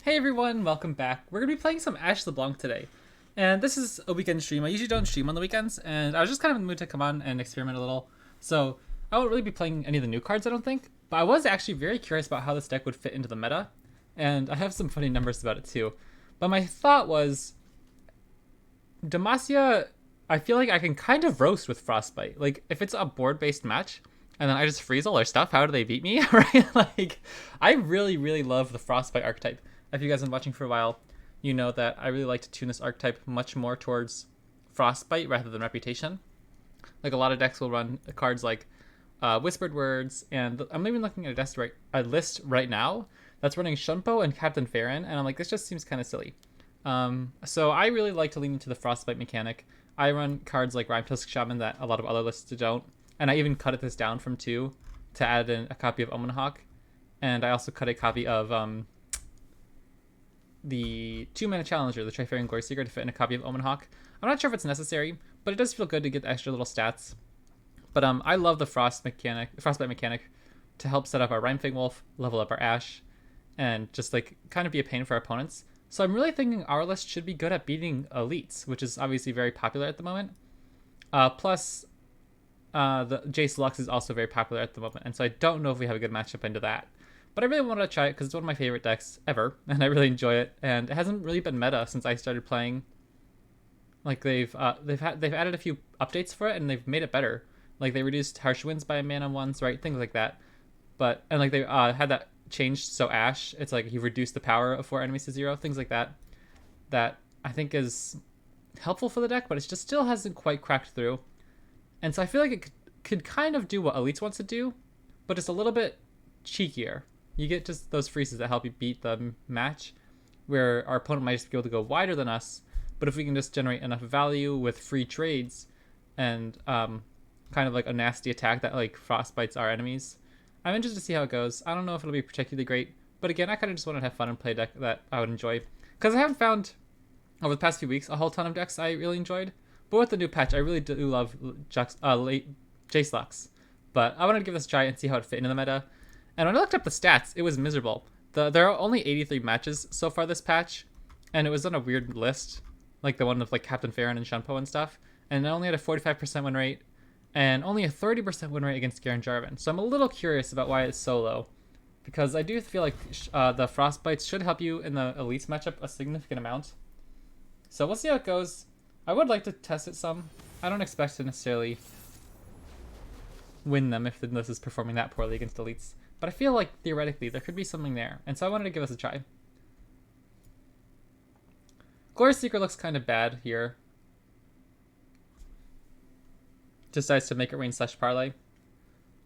Hey everyone, welcome back. We're gonna be playing some ASHE LeBlanc today. And this is a weekend stream. I usually don't stream on the weekends, and I was just kind of in the mood to come on and experiment a little. So I won't really be playing any of the new cards, I don't think. But I was actually very curious about how this deck would fit into the meta, and I have some funny numbers about it too. But my thought was, Demacia, I feel like I can kind of roast with Frostbite. Like, if it's a board-based match, and then I just freeze all their stuff, how do they beat me, right? Like, I really, really love the Frostbite archetype. If you guys have been watching for a while, you know that I really like to tune this archetype much more towards Frostbite rather than Reputation. Like, a lot of decks will run cards like Whispered Words, and I'm even looking at a list right now that's running Shunpo and Captain Farron, and I'm like, this just seems kind of silly. So I really like to lean into the Frostbite mechanic. I run cards like Rhymetusk Shaman that a lot of other lists don't, and I even cut this down from 2 to add in a copy of Omen Hawk, and I also cut a copy of the 2-mana Challenger, the Trifarian Glory Seeker, to fit in a copy of Omen Hawk. I'm not sure if it's necessary, but it does feel good to get the extra little stats. But I love the Frostbite mechanic to help set up our Rhymefang Wolf, level up our Ashe, and just like kind of be a pain for our opponents. So I'm really thinking our list should be good at beating elites, which is obviously very popular at the moment. Plus, the Jace Lux is also very popular at the moment, and so I don't know if we have a good matchup into that. But I really wanted to try it because it's one of my favorite decks ever, and I really enjoy it. And it hasn't really been meta since I started playing. Like they've added a few updates for it, and they've made it better. Like they reduced harsh winds by a mana once, right? Things like that. And like they had that changed so Ashe, it's like you reduce the power of 4 enemies to 0, things like that. That I think is helpful for the deck, but it just still hasn't quite cracked through. And so I feel like it could kind of do what Elites wants to do, but it's a little bit cheekier. You get just those freezes that help you beat the match, where our opponent might just be able to go wider than us, but if we can just generate enough value with free trades and kind of like a nasty attack that like frostbites our enemies, I'm interested to see how it goes. I don't know if it'll be particularly great, but again, I kind of just want to have fun and play a deck that I would enjoy, because I haven't found over the past few weeks a whole ton of decks I really enjoyed. But with the new patch, I really do love Jace Lux. But I wanted to give this a try and see how it fit into the meta. And when I looked up the stats, it was miserable. There are only 83 matches so far this patch, and it was on a weird list, like the one with like Captain Farron and Shunpo and stuff. And it only had a 45% win rate, and only a 30% win rate against Garen Jarvan. So I'm a little curious about why it's so low, because I do feel like the Frostbites should help you in the Elites matchup a significant amount. So we'll see how it goes. I would like to test it some. I don't expect to necessarily win them if this is performing that poorly against Elites. But I feel like, theoretically, there could be something there. And so I wanted to give us a try. Glory Seeker looks kind of bad here. Decides to make it rain / parlay.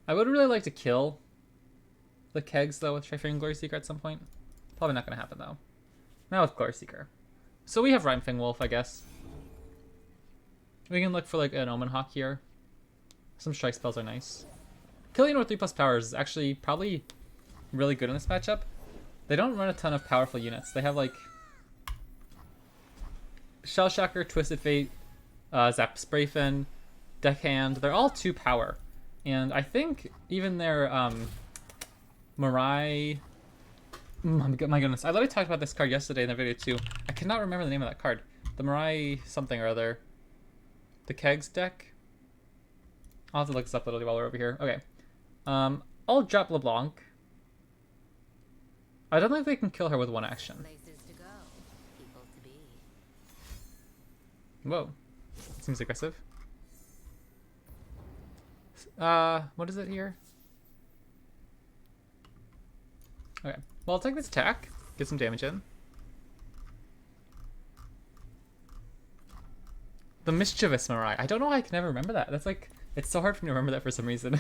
I would really like to kill the kegs, though, with Trifarian Glory Seeker at some point. Probably not going to happen, though. Not with Glory Seeker. So we have Rhymefang Wolf, I guess. We can look for like an Omen Hawk here. Some strike spells are nice. Killing with 3+ powers is actually probably really good in this matchup. They don't run a ton of powerful units. They have like Shell Shocker, Twisted Fate, Zap Sprayfin, Deckhand. They're all 2 power. And I think even their Mirai... my goodness. I literally talked about this card yesterday in the video too. I cannot remember the name of that card. The Mirai something or other. The Kegs deck? I'll have to look this up literally while we're over here. Okay. I'll drop LeBlanc. I don't think they can kill her with 1 action. Whoa. Seems aggressive. What is it here? Okay. Well, I'll take this attack. Get some damage in. The Mischievous Mirai. I don't know why I can never remember that. That's like, it's so hard for me to remember that for some reason.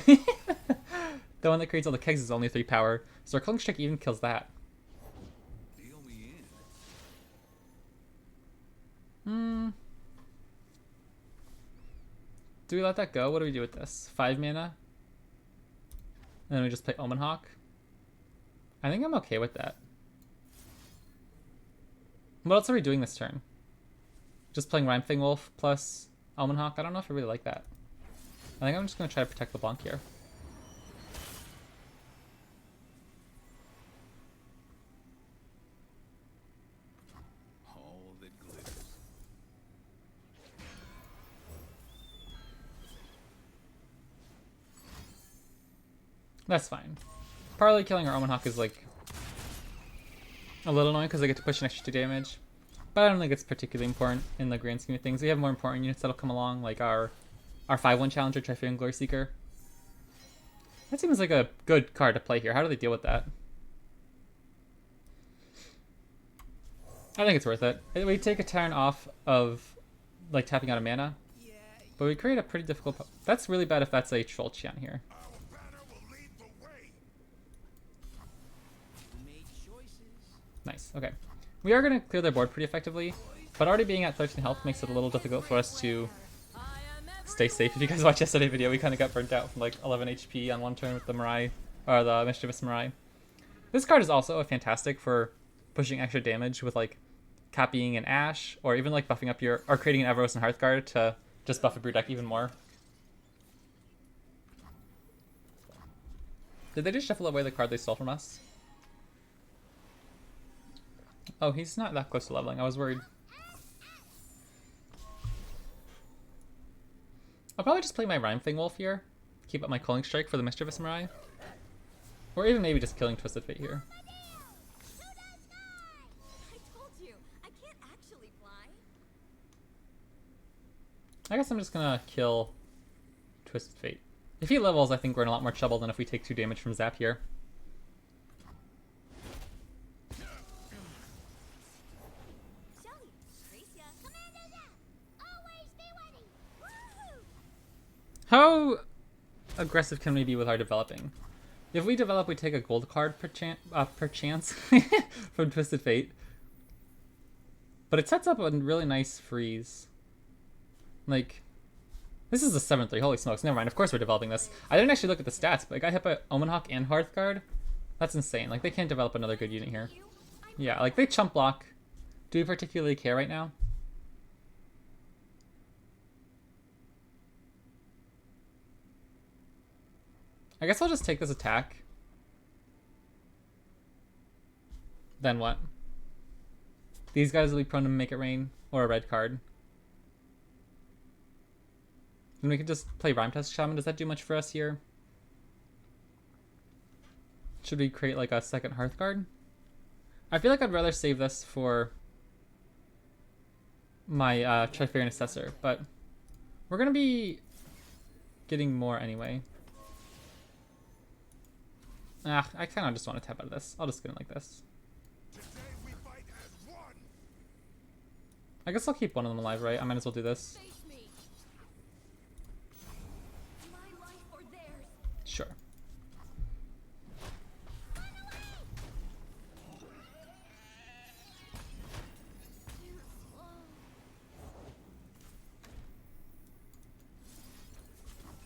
The one that creates all the kegs is only 3 power, so our Killing Strike even kills that. Do we let that go? What do we do with this? 5 mana? And then we just play Omen Hawk? I think I'm okay with that. What else are we doing this turn? Just playing Rhymefang Wolf plus Omen Hawk? I don't know if I really like that. I think I'm just going to try to protect LeBlanc here. That's fine. Partly killing our Omen Hawk is like a little annoying because I get to push an extra 2 damage. But I don't think it's particularly important in the grand scheme of things. We have more important units that'll come along, like our 5-1 Challenger, Trifarian Glory Seeker. That seems like a good card to play here. How do they deal with that? I think it's worth it. We take a turn off of like tapping out a mana, but we create a pretty difficult... That's really bad if that's a Troll Chant here. Nice, okay. We are going to clear their board pretty effectively, but already being at 13 health makes it a little difficult for us to stay safe. If you guys watched yesterday's video, we kind of got burnt out from like 11 HP on one turn with the Mirai, or the Mischievous Mirai. This card is also fantastic for pushing extra damage with like copying an ASHE, or even like buffing up your, or creating an Everos and Hearthguard to just buff up your deck even more. Did they just shuffle away the card they stole from us? Oh, he's not that close to leveling. I was worried. I'll probably just play my Rhyme Thing Wolf here. Keep up my Culling Strike for the Mischievous Mirai. Or even maybe just killing Twisted Fate here. I guess I'm just gonna kill Twisted Fate. If he levels, I think we're in a lot more trouble than if we take 2 damage from Zap here. How aggressive can we be with our developing? If we develop, we take a gold card per chance from Twisted Fate. But it sets up a really nice freeze. Like, this is a 7-3. Holy smokes. Never mind. Of course we're developing this. I didn't actually look at the stats, but I got hit by Omen Hawk and Hearthguard. That's insane. Like, they can't develop another good unit here. Yeah, like, they chump block. Do we particularly care right now? I guess I'll just take this attack. Then what? These guys will be prone to Make It Rain or a red card. And we could just play Rhyme Test Shaman. Does that do much for us here? Should we create like a second Hearthguard? I feel like I'd rather save this for my Trifarian Assessor, but we're going to be getting more anyway. I kind of just want to tap out of this. I'll just get in like this. I guess I'll keep one of them alive, right? I might as well do this. Sure.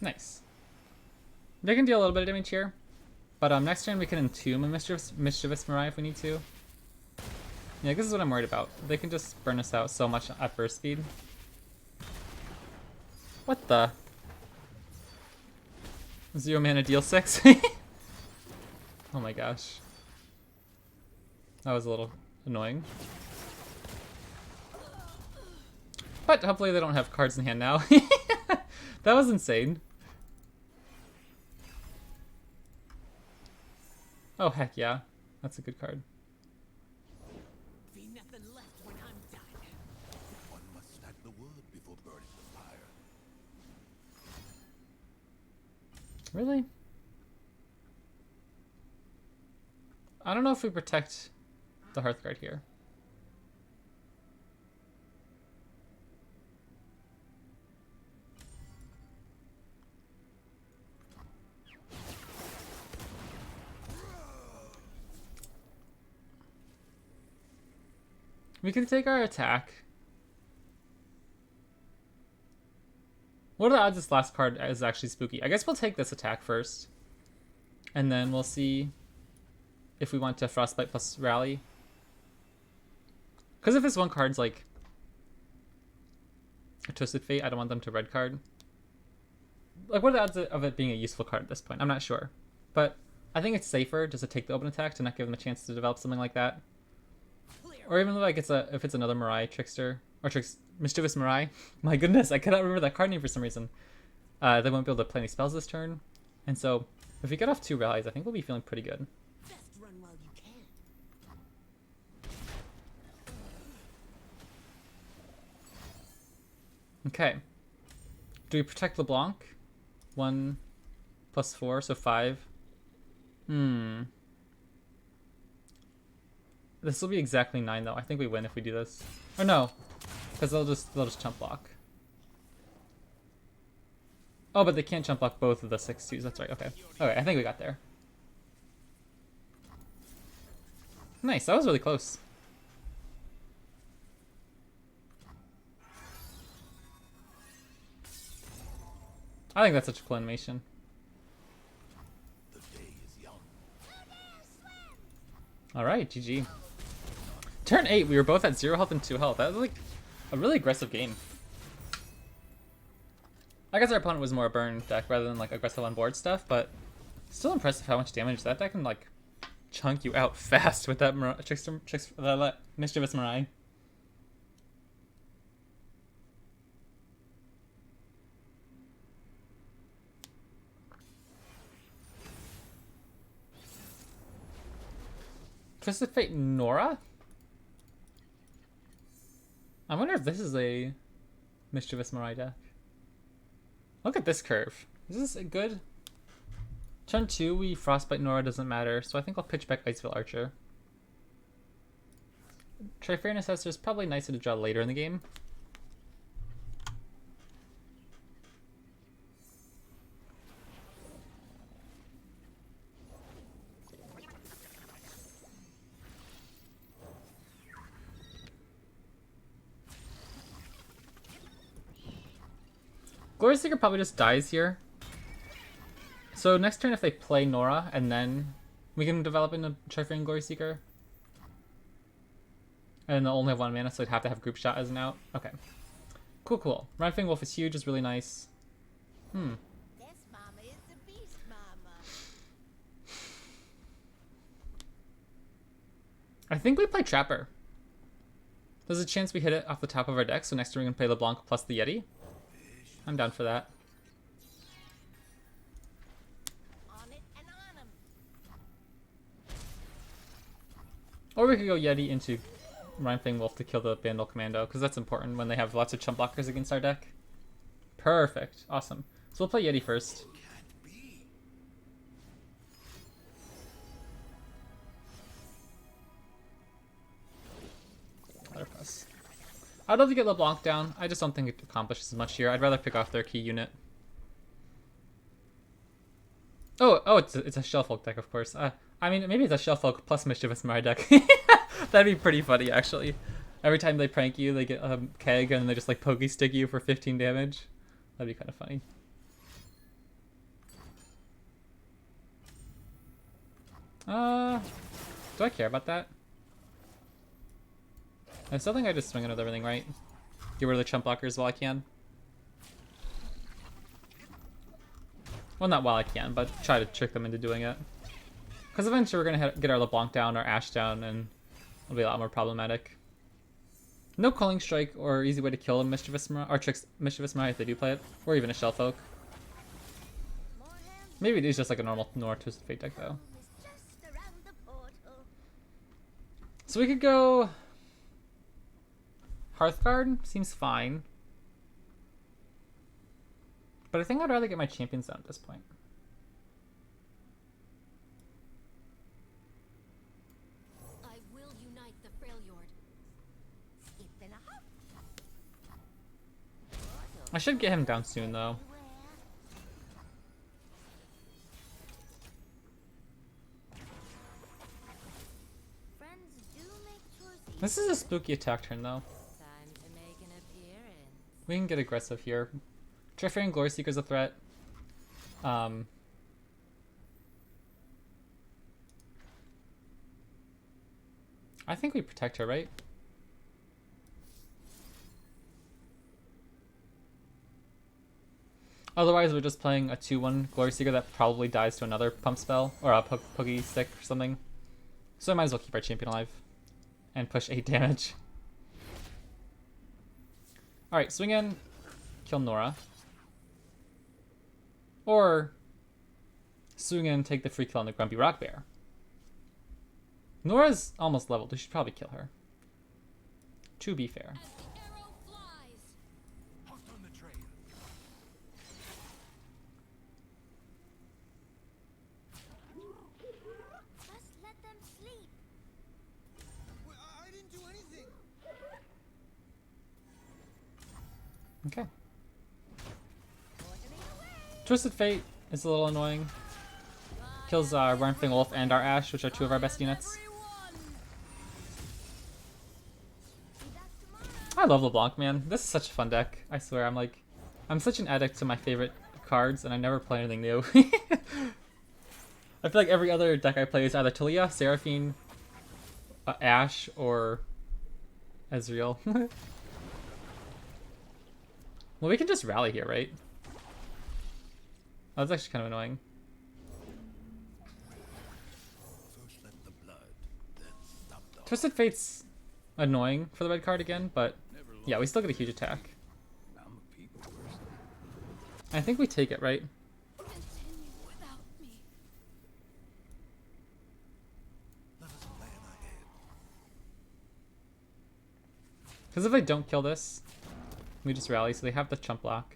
Nice. They can deal a little bit of damage here. But next turn we can Entomb a Mischievous Mirai if we need to. Yeah, this is what I'm worried about. They can just burn us out so much at burst speed. What the? 0 mana deal 6? Oh my gosh. That was a little annoying. But hopefully they don't have cards in hand now. That was insane. Oh heck yeah, that's a good card. Be nothing left when I'm done. One must stack the wood before burning the fire. Really? I don't know if we protect the Hearthguard here. We can take our attack. What are the odds this last card is actually spooky? I guess we'll take this attack first. And then we'll see if we want to Frostbite plus Rally. Because if this one card's like a Twisted Fate, I don't want them to red card. Like, what are the odds of it being a useful card at this point? I'm not sure. But I think it's safer just to take the open attack to not give them a chance to develop something like that. Or even like if it's another Mirai Trickster or Mischievous Mirai. My goodness, I cannot remember that card name for some reason. They won't be able to play any spells this turn, and so If we get off 2 rallies, I think we'll be feeling pretty good. Best run while you can. Okay. Do we protect LeBlanc? 1 plus 4, so 5. This will be exactly 9 though. I think we win if we do this. Or no, because they'll just jump block. Oh, but they can't jump block both of the 6/2s. That's right. Okay. Okay, I think we got there. Nice. That was really close. I think that's such a cool animation. The day is young. Alright, GG. Turn 8, we were both at 0 health and 2 health. That was like a really aggressive game. I guess our opponent was more a burn deck rather than like aggressive on board stuff, but still impressive how much damage that deck can like chunk you out fast with that Mischievous Mirai. Twisted Fate Nora? I wonder if this is a Mischievous Mirai deck. Look at this curve. Is this good? Turn 2, we Frostbite Nora, doesn't matter, so I think I'll pitch back Iceville Archer. Trifarian Assessor is probably nicer to draw later in the game. Glory Seeker probably just dies here. So next turn if they play Nora, and then we can develop into Trifarian Glory Seeker. And they'll only have 1 mana, so they'd have to have Group Shot as an out. Okay. Cool, cool. Rhinefang Wolf is huge, is really nice. This mama is the beast mama. I think we play Trapper. There's a chance we hit it off the top of our deck, so next turn we can play LeBlanc plus the Yeti. I'm down for that. On it and on 'em. Or we could go Yeti into Rhinefang Wolf to kill the Vandal Commando, because that's important when they have lots of chump blockers against our deck. Perfect. Awesome. So we'll play Yeti first. Can't be. Letterpress. I'd love to get LeBlanc down. I just don't think it accomplishes much here. I'd rather pick off their key unit. Oh, it's a shellfolk deck, of course. I mean, maybe it's a shellfolk plus Mischievous Mirai deck. That'd be pretty funny, actually. Every time they prank you, they get a keg and they just like pokey stick you for 15 damage. That'd be kind of funny. Do I care about that? I still think I just swing it with everything, right? Get rid of the chump blockers while I can. Well, not while I can, but try to trick them into doing it. Because eventually we're going to get our LeBlanc down, our ASHE down, and it'll be a lot more problematic. No Culling Strike or easy way to kill a Mischievous Mirai, or tricks Mischievous Mirai if they do play it, or even a Shellfolk. Maybe it is just like a normal Nora Twisted Fate deck, though. It's just around the portal. So we could go... Hearthguard seems fine. But I think I'd rather get my champions down at this point. I will unite the Freljord. Skip and a hop. I should get him down soon, though. Friends do make choices. This is a spooky attack turn, though. Time to make an appearance. We can get aggressive here. Trifarian Glory Seeker's a threat. I think we protect her, right? Otherwise, we're just playing a 2/1 Glory Seeker that probably dies to another pump spell or a pokey stick or something. So I might as well keep our champion alive and push 8 damage. Alright, swing in, kill Nora. Or Swing in and take the free kill on the Grumpy Rock Bear. Nora's almost leveled. We should probably kill her. To be fair. As the arrow flies. Hot on the trail. Just let them sleep. Well, I didn't do anything. Okay. Ordering away. Twisted Fate is a little annoying. Kills Runfing Wolf and our Ashe, which are two of our best units. Everyone. Be back tomorrow. I love LeBlanc, man. This is such a fun deck. I swear, I'm such an addict to my favorite cards, and I never play anything new. I feel like every other deck I play is either Talia, Seraphine, Ashe, or Ezreal. Well, we can just rally here, right? Oh, that's actually kind of annoying. First let the blood, then stop the Twisted Fate's annoying for the red card again, but yeah, we still get a huge attack. I'm a people person. I think we take it, right? Continue without me. Let us plan ahead. Because if I don't kill this, we just rally, so they have the chump block.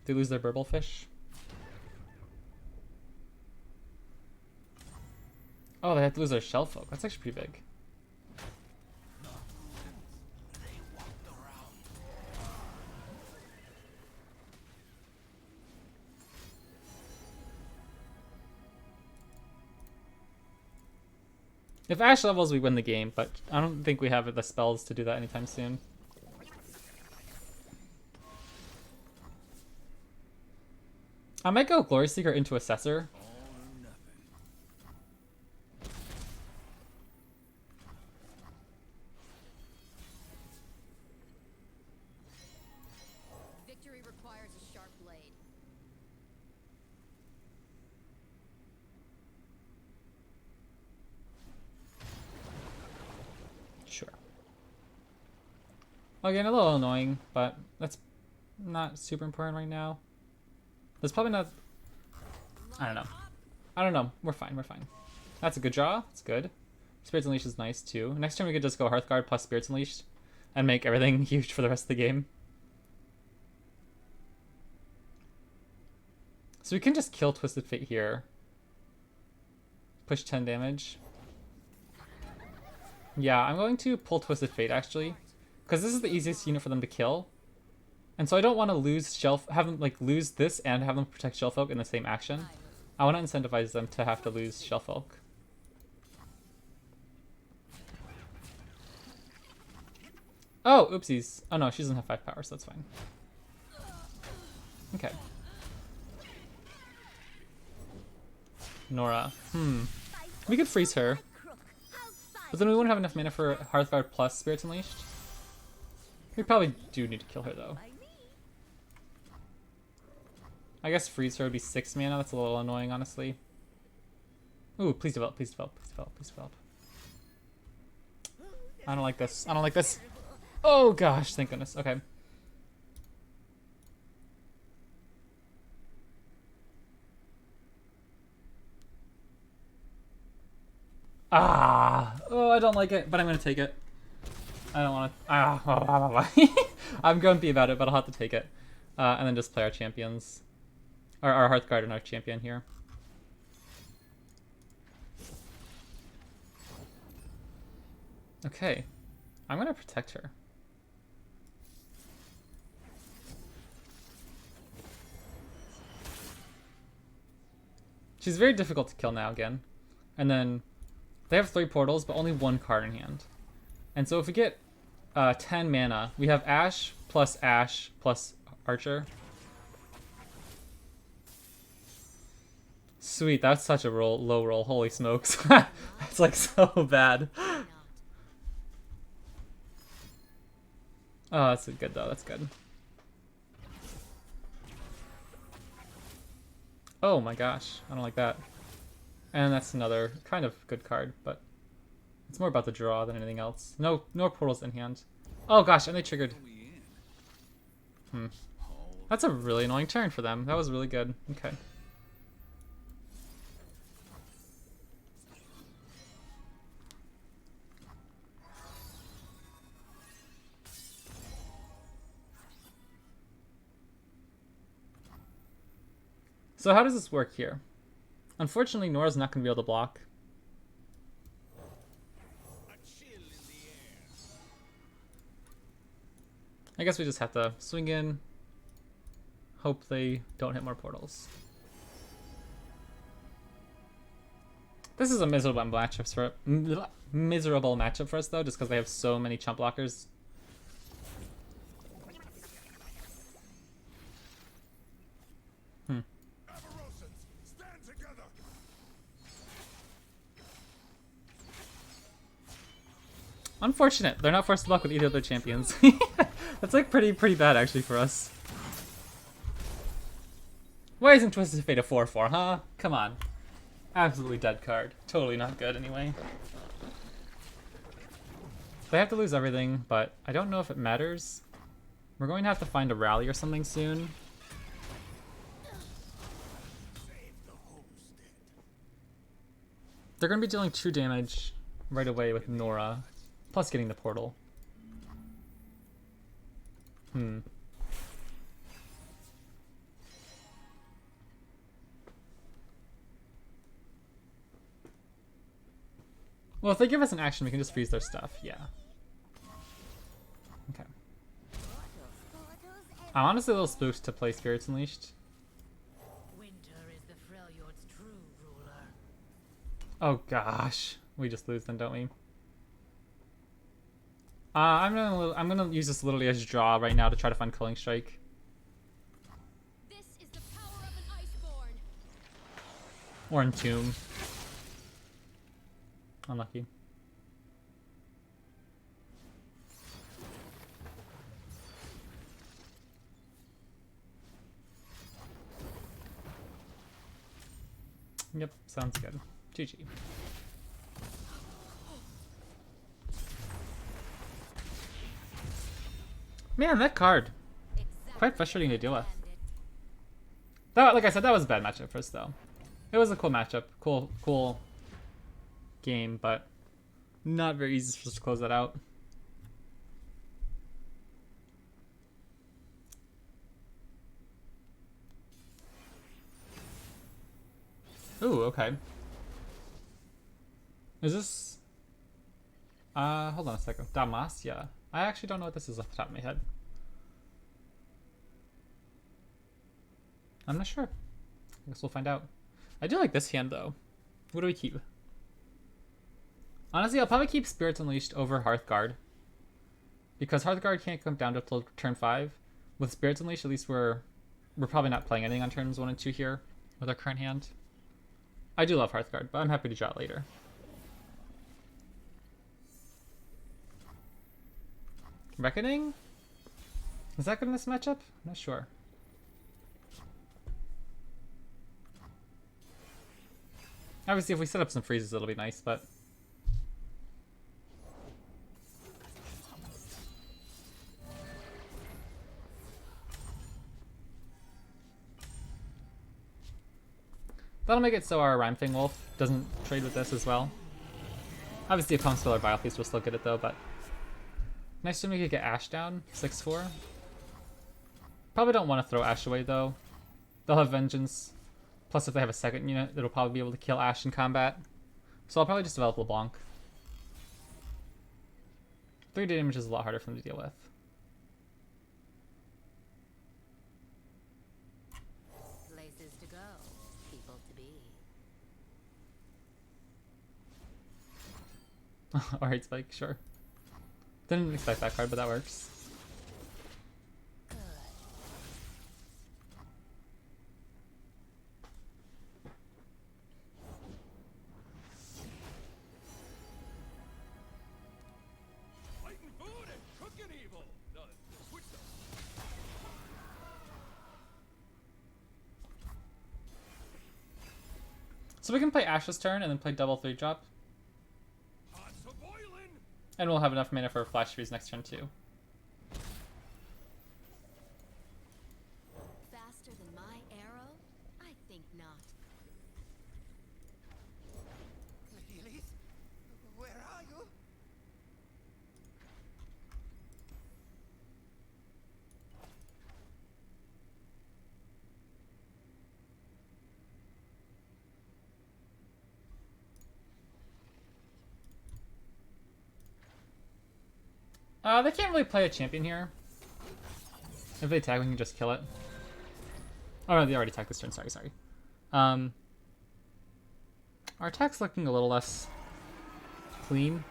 They lose their Burblefish. Oh, they have to lose their Shellfolk. That's actually pretty big. They walked around. If Ashe levels, we win the game, but I don't think we have the spells to do that anytime soon. I might go Glory Seeker into Assessor. All or nothing. Victory requires a sharp blade. Sure. Again, a little annoying, but that's not super important right now. There's probably not... I don't know. We're fine. We're fine. That's a good draw. It's good. Spirits Unleashed is nice, too. Next turn we could just go Hearthguard plus Spirits Unleashed and make everything huge for the rest of the game. So we can just kill Twisted Fate here. Push 10 damage. Yeah, I'm going to pull Twisted Fate, actually. Because this is the easiest unit for them to kill. And so I don't want to lose have them like lose this and have them protect Shellfolk in the same action. I want to incentivize them to have to lose Shellfolk. Oh, oopsies. Oh no, she doesn't have 5 power, so that's fine. Okay. Nora. We could freeze her. But then we wouldn't have enough mana for Hearthguard plus Spirits Unleashed. We probably do need to kill her, though. I guess freeze her would be 6 mana. That's a little annoying, honestly. Ooh, please develop, please develop, please develop, please develop. I don't like this. I don't like this. Oh gosh, thank goodness. Okay. Oh, I don't like it, but I'm gonna take it. I don't want to. I'm grumpy about it, but I'll have to take it, and then just play our champions, our Hearthguard and our champion here. Okay, I'm gonna protect her. She's very difficult to kill now again, and then they have 3 portals, but only 1 card in hand. And so if we get 10 mana, we have Ashe plus Archer. Sweet, that's such a low roll. Holy smokes. That's like so bad. Oh, that's good though. That's good. Oh my gosh, I don't like that. And that's another kind of good card, but it's more about the draw than anything else. No portals in hand. Oh gosh, and they triggered. That's a really annoying turn for them. That was really good. Okay. So how does this work here? Unfortunately, Nora's not going to be able to block. I guess we just have to swing in, hope they don't hit more portals. This is a miserable matchup for us though, just because they have so many chump blockers. Unfortunate. They're not forced to block with either of their champions. That's like pretty bad actually for us. Why isn't Twisted Fate a 4/4, huh? Come on. Absolutely dead card. Totally not good anyway. They have to lose everything, but I don't know if it matters. We're going to have to find a rally or something soon. They're going to be dealing 2 damage right away with Nora, plus getting the portal. Well, if they give us an action, we can just freeze their stuff. Yeah. Okay. I'm honestly a little spooked to play Spirits Unleashed. Winter is the Freljord's true ruler. Oh gosh, we just lose then, don't we? I'm gonna use this literally as draw right now to try to find Culling Strike. This is the power of an Iceborn. Or Entomb. Unlucky. Yep, sounds good. GG. Man, that card. Quite frustrating to deal with. That, like I said, that was a bad matchup for us though. It was a cool matchup. Cool game, but not very easy for us to close that out. Ooh, okay. Is this... hold on a second. Damacia. I actually don't know what this is off the top of my head. I'm not sure. I guess we'll find out. I do like this hand, though. What do we keep? Honestly, I'll probably keep Spirits Unleashed over Hearthguard. Because Hearthguard can't come down to turn 5. With Spirits Unleashed, at least we're probably not playing anything on turns 1 and 2 here with our current hand. I do love Hearthguard, but I'm happy to draw it later. Reckoning? Is that good in this matchup? I'm not sure. Obviously, if we set up some freezes, it'll be nice, but... That'll make it so our Rhyme Thing Wolf doesn't trade with this as well. Obviously, a Constellar or Vile Feast will still get it though, but... Nice to make it get Ashe down, 6/4. Probably don't want to throw Ashe away though. They'll have Vengeance. Plus, if they have a second unit, it'll probably be able to kill Ashe in combat. So I'll probably just develop LeBlanc. 3 damage is a lot harder for them to deal with. Places to go, people to be. Alright, Spike, sure. Didn't expect that card, but that works. So we can play Ashe's turn and then play double 3-drop. And we'll have enough mana for a Flash Freeze next turn too. Faster than my arrow? I think not. Lilith, where are you? They can't really play a champion here. If they attack, we can just kill it. Oh no, they already attacked this turn. Sorry. Our attack's looking a little less clean.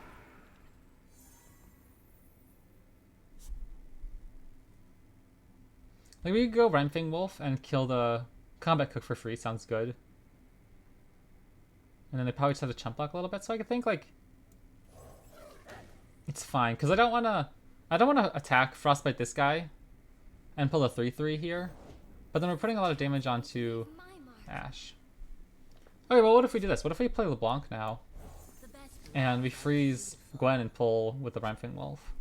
Like we could go Renfang Wolf and kill the combat cook for free. Sounds good. And then they probably just have to chump block a little bit. So I could think like it's fine because I don't want to attack Frostbite this guy and pull a 3/3 here. But then we're putting a lot of damage onto ASHE. Okay, well, what if we do this? What if we play LeBlanc now and we freeze Gwen and pull with the Renfang Wolf?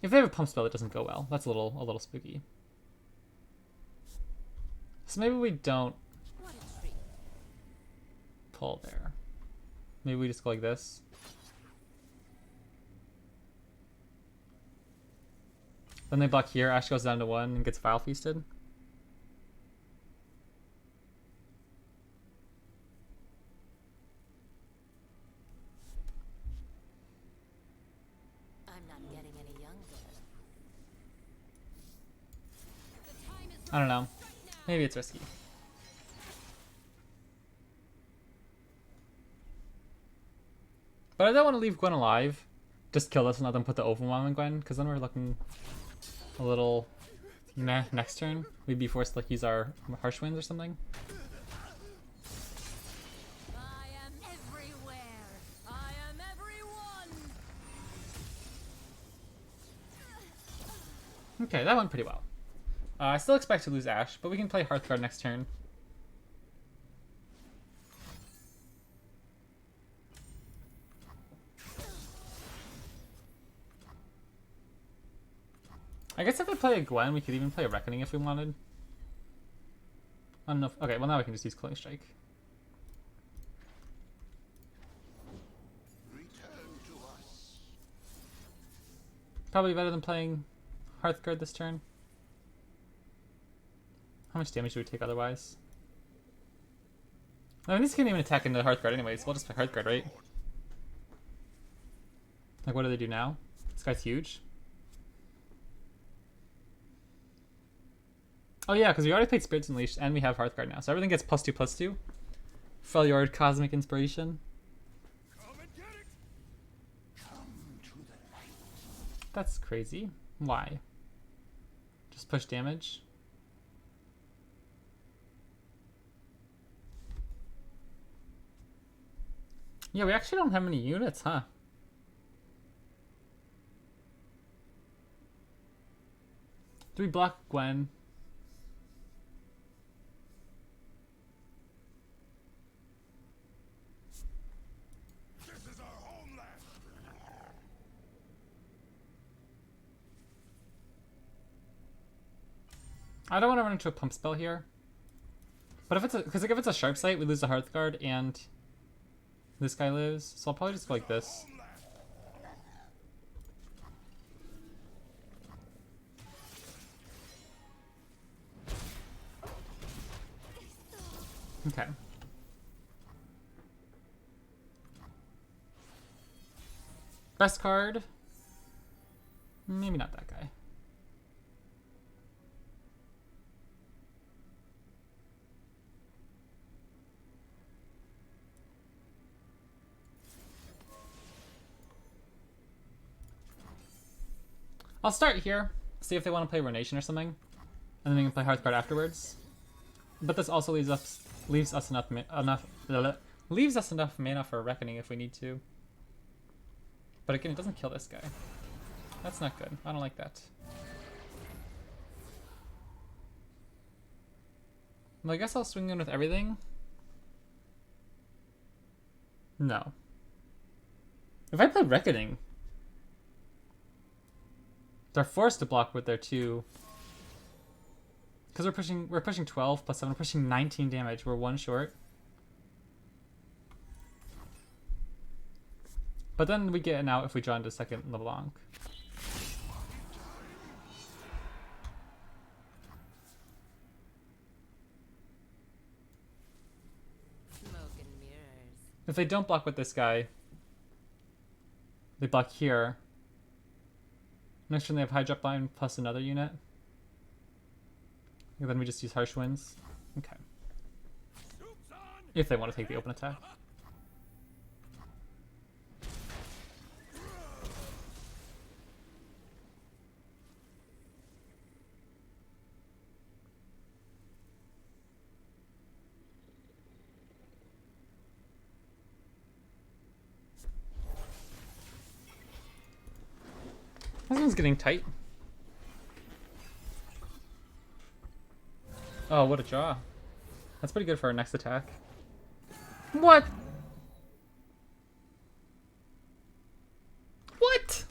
If they have a pump spell, it doesn't go well. That's a little spooky. So maybe we don't pull there. Maybe we just go like this. Then they block here. ASHE goes down to 1 and gets Vile Feasted. I don't know. Maybe it's risky. But I don't want to leave Gwen alive. Just kill this and let them put the overwhelm on Gwen, because then we're looking a little meh next turn. We'd be forced to like use our Harsh Winds or something. I am everywhere. I am everyone. Okay, that went pretty well. I still expect to lose ASHE, but we can play Hearthguard next turn. I guess if they play a Gwen, we could even play a Reckoning if we wanted. I don't know if, okay, well now we can just use Killing Strike. Probably better than playing Hearthguard this turn. How much damage do we take otherwise? I mean, these can't even attack into Hearthguard anyways. We'll just play Hearthguard, right? Like, what do they do now? This guy's huge. Oh yeah, because we already played Spirits Unleashed and we have Hearthguard now. So everything gets +2/+2. Freljord Cosmic Inspiration. That's crazy. Why? Just push damage? Yeah, we actually don't have many units, huh? Do we block Gwen? This is our homeland. I don't want to run into a pump spell here. But if it's a, because like if it's a sharp sight, we lose the Hearthguard and this guy lives. So I'll probably just go like this. Okay. Best card? Maybe not that guy. I'll start here, see if they want to play Runation or something, and then we can play Hearthguard afterwards. But this also leaves us enough mana for Reckoning if we need to. But again, it doesn't kill this guy. That's not good. I don't like that. Well, I guess I'll swing in with everything. No. If I play Reckoning, they're forced to block with their 2. Because we're pushing 12 plus 7, we're pushing 19 damage. We're 1 short. But then we get it out if we draw into second LeBlanc. Smoke and mirrors. If they don't block with this guy, they block here, Next turn they have high drop line plus another unit. And then we just use harsh winds. Okay. If they want to take the open attack. This one's getting tight. Oh, what a draw. That's pretty good for our next attack. What? What?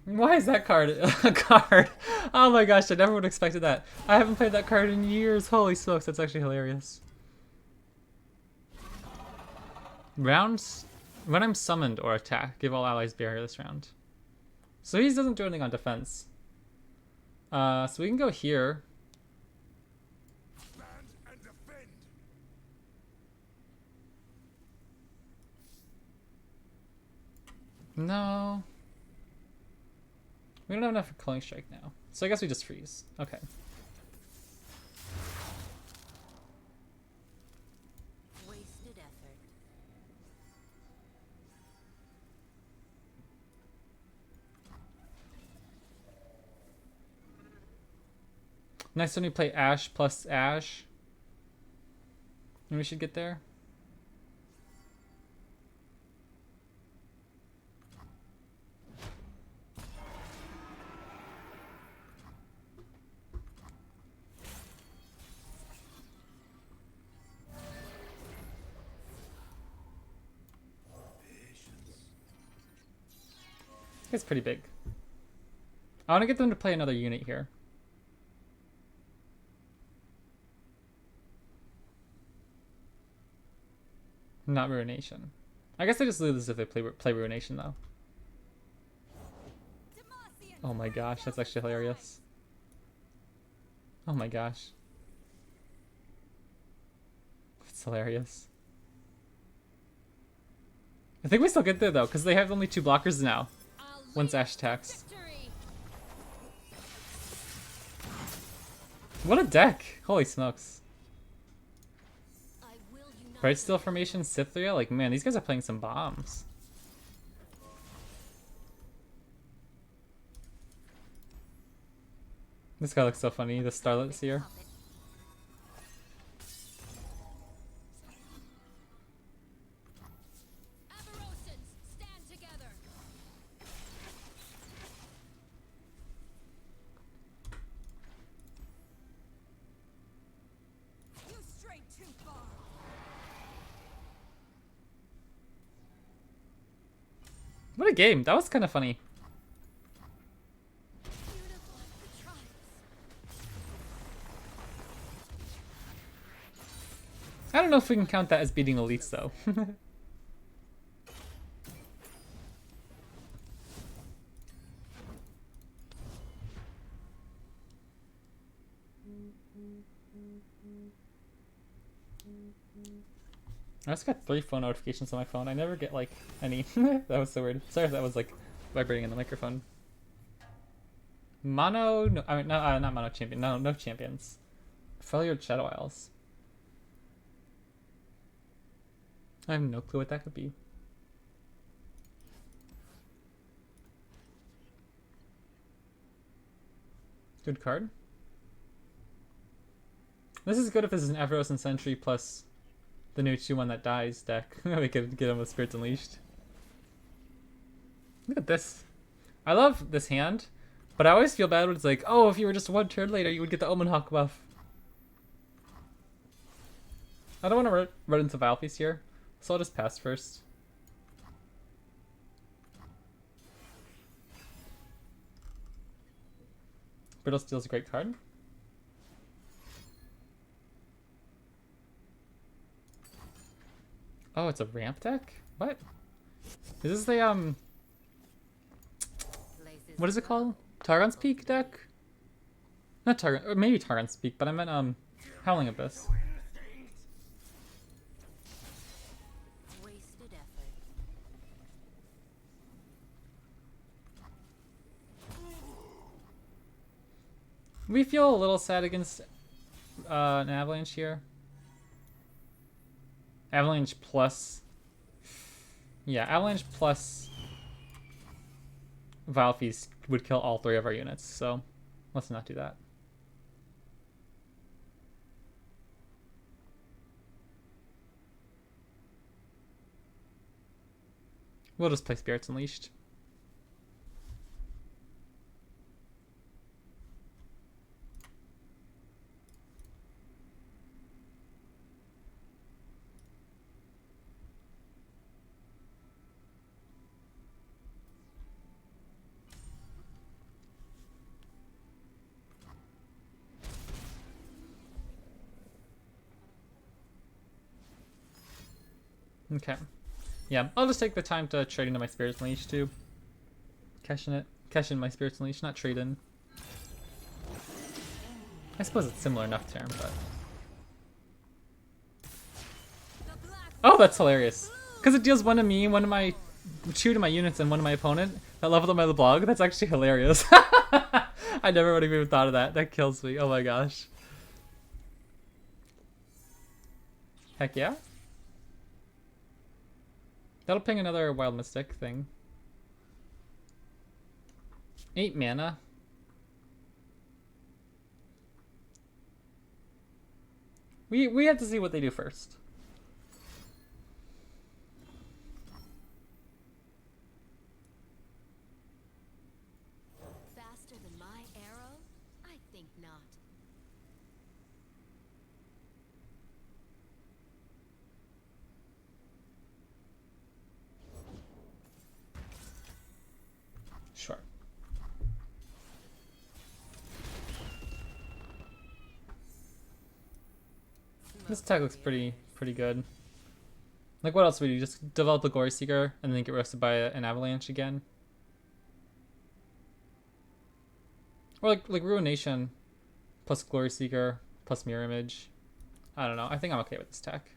Why is that card a card? Oh my gosh, I never would have expected that. I haven't played that card in years. Holy smokes, that's actually hilarious. Rounds, when I'm summoned or attack, give all allies barrier this round. So he doesn't do anything on defense. So we can go here. Stand and defend. No. We don't have enough for Culling Strike now. So I guess we just freeze. Okay. Wasted effort. Next when we play ASHE plus ASHE. And we should get there. It's pretty big. I want to get them to play another unit here. Not Ruination. I guess they just lose if they play Ruination though. Oh my gosh, that's actually hilarious. Oh my gosh. It's hilarious. I think we still get there though, because they have only 2 blockers now. Once ASHE attacks. What a deck! Holy smokes. Bright Steel Formation, Cythria? Like, man, these guys are playing some bombs. This guy looks so funny, the Starlit Seer. What a game. That was kind of funny. I don't know if we can count that as beating elites though. I just got 3 phone notifications on my phone. I never get like any. That was so weird. Sorry if that was like vibrating in the microphone. Mono, no, I mean, no, not mono champion. No, no champions. Failure Shadow Isles. I have no clue what that could be. Good card. This is good if this is an Everos and Sentry plus the new 2-1 that dies deck. We could get him with Spirits Unleashed. Look at this. I love this hand, but I always feel bad when it's like, oh, if you were just 1 turn later, you would get the Omen Hawk buff. I don't want to run into Vile Feast here, so I'll just pass first. Brittle Steel's a great card. Oh, it's a ramp deck? What? Is this the, what is it called? Targon's Peak deck? Not Targon, or maybe Targon's Peak, but I meant, Howling Abyss. Wasted effort. We feel a little sad against an Avalanche here. Avalanche plus... Yeah, Avalanche plus Vile Feast would kill all 3 of our units, so let's not do that. We'll just play Spirits Unleashed. Okay. Yeah, I'll just take the time to trade into my Spirits Unleashed too. Cash in my Spirits Unleashed, not trade in. I suppose it's similar enough term, but... Oh, that's hilarious. Because it deals 1 to me, 1 to my... 2 to my units, and 1 to my opponent. That leveled up my LeBlanc. That's actually hilarious. I never would have even thought of that. That kills me. Oh my gosh. Heck yeah. That'll ping another Wild Mystic thing. 8 mana. We have to see what they do first. Faster than my arrow? I think not. Sure. This tag looks pretty good. Like, what else would you just develop a Glory Seeker and then get roasted by an Avalanche again? Or like Ruination plus Glory Seeker plus Mirror Image. I don't know. I think I'm okay with this tech.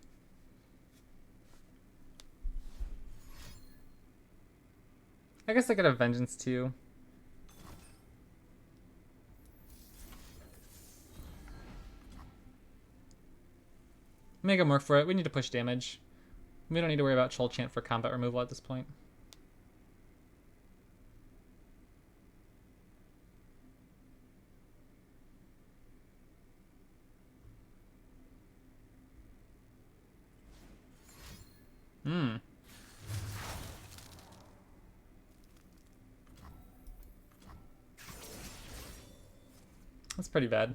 I guess I could have Vengeance too. Make him work for it. We need to push damage. We don't need to worry about Troll Chant for combat removal at this point. That's pretty bad.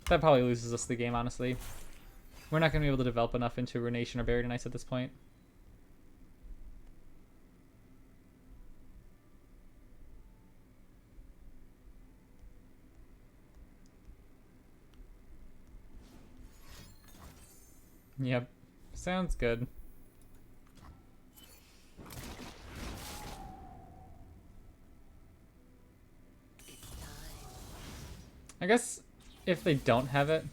That probably loses us the game, honestly. We're not going to be able to develop enough into Ruination or Buried in Ice at this point. Yep. Sounds good. I guess if they don't have it,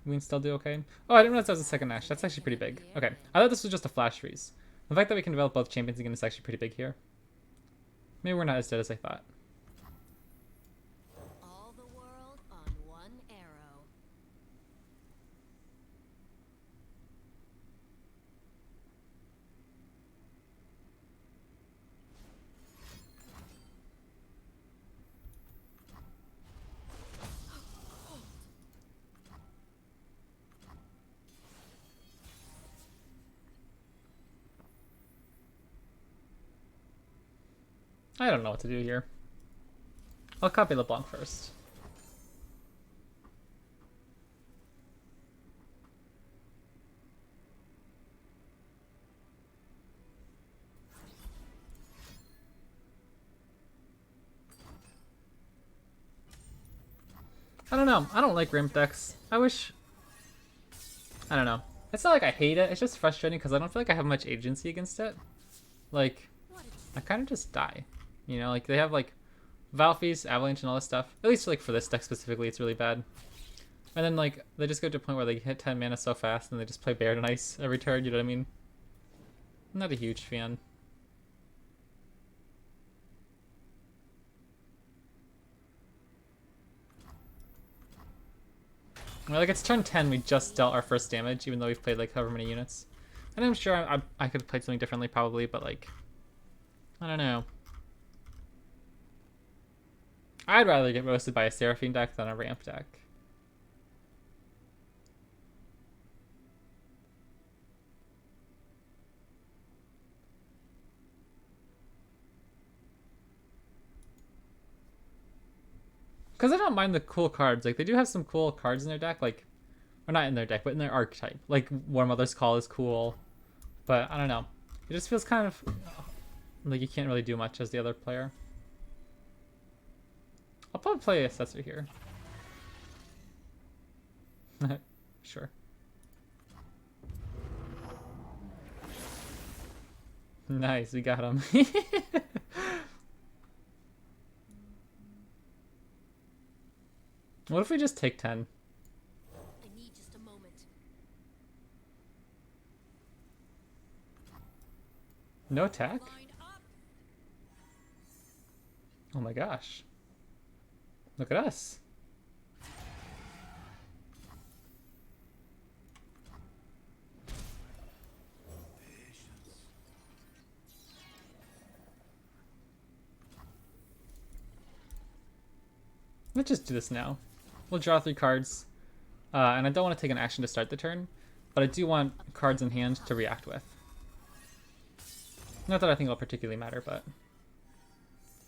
we can still do okay. Oh, I didn't realize that was a second Ashe. That's actually pretty big. Okay. I thought this was just a flash freeze. The fact that we can develop both champions again is actually pretty big here. Maybe we're not as dead as I thought. All the world on one arrow. I don't know what to do here. I'll copy LeBlanc first. I don't know. I don't like Ramp decks. I wish... I don't know. It's not like I hate it. It's just frustrating because I don't feel like I have much agency against it. Like, I kind of just die. You know, like, they have, like, Valfeast, Avalanche, and all this stuff. At least, like, for this deck specifically, it's really bad. And then, like, they just go to a point where they hit 10 mana so fast and they just play Buried in Ice every turn, you know what I mean? I'm not a huge fan. I mean, like, it's turn 10, we just dealt our first damage, even though we've played, like, however many units. And I'm sure I could have played something differently, probably, but, like, I don't know. I'd rather get roasted by a Seraphine deck than a ramp deck. Because I don't mind the cool cards. Like, they do have some cool cards in their deck, like, or not in their deck, but in their archetype. Like, War Mother's Call is cool, but I don't know. It just feels kind of like you can't really do much as the other player. I'll probably play Assessor here. Sure. Nice, we got him. What if we just take 10? I need just a moment. No attack? Line up. Oh my gosh. Look at us. Let's just do this now. We'll draw 3 cards. And I don't want to take an action to start the turn, but I do want cards in hand to react with. Not that I think it'll particularly matter, but...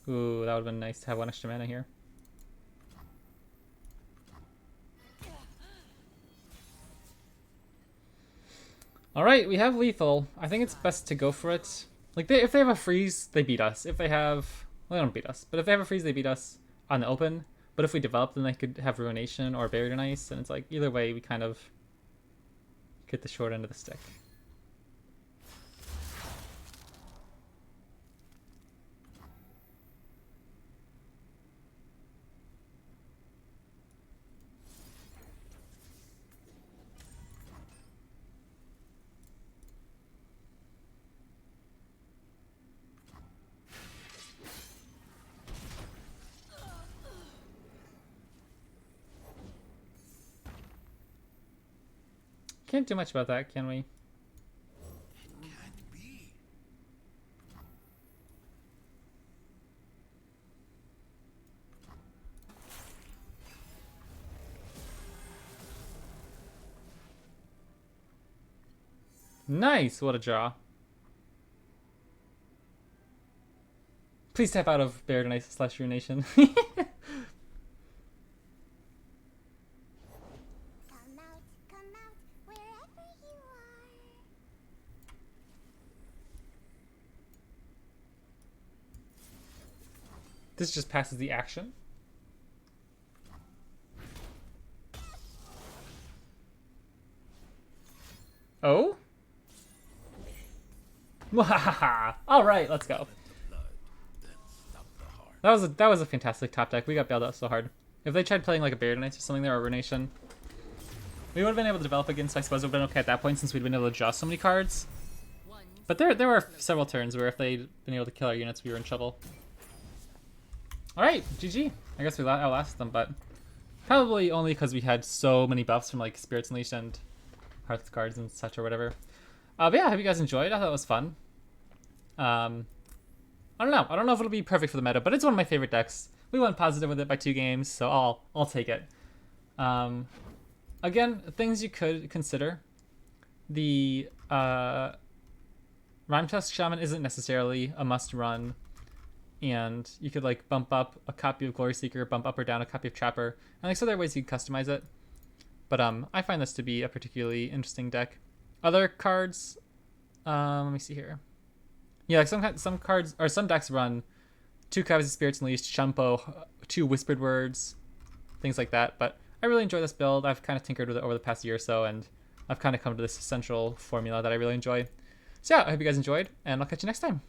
Ooh, that would have been nice to have 1 extra mana here. Alright, we have lethal. I think it's best to go for it. Like, if they have a freeze, they beat us. If they have... Well, they don't beat us. But if they have a freeze, they beat us on the open. But if we develop, then they could have Ruination or Buried in Ice. And it's like, either way, we kind of get the short end of the stick. Can't do much about that, can we? Can't be. Nice! What a draw. Please tap out of Buried in Ice / Ruination. Come out, wherever you are. This just passes the action. Oh? Alright, let's go. That was a fantastic top deck. We got bailed out so hard. If they tried playing like a Buried in Ice or something there, or Ruination, we would have been able to develop again, so I suppose it would have been okay at that point since we'd been able to draw so many cards. But there were several turns where if they'd been able to kill our units, we were in trouble. Alright, GG. I guess we outlasted them, but probably only because we had so many buffs from like Spirits Unleashed and Hearth cards and such or whatever. But yeah, I hope you guys enjoyed. I thought it was fun. I don't know. I don't know if it'll be perfect for the meta, but it's one of my favorite decks. We went positive with it by 2 games, so I'll take it. Again, things you could consider. The Rhyme Tusk Shaman isn't necessarily a must run, and you could like bump up a copy of Glory Seeker, bump up or down a copy of Trapper, and like so there are ways you can customize it. But I find this to be a particularly interesting deck. Other cards, let me see here. Yeah, like some cards or some decks run 2 copies of Spirits Unleashed, Shumpo, 2 Whispered Words, things like that. But I really enjoy this build. I've kind of tinkered with it over the past year or so, and I've kind of come to this central formula that I really enjoy. So yeah, I hope you guys enjoyed, and I'll catch you next time.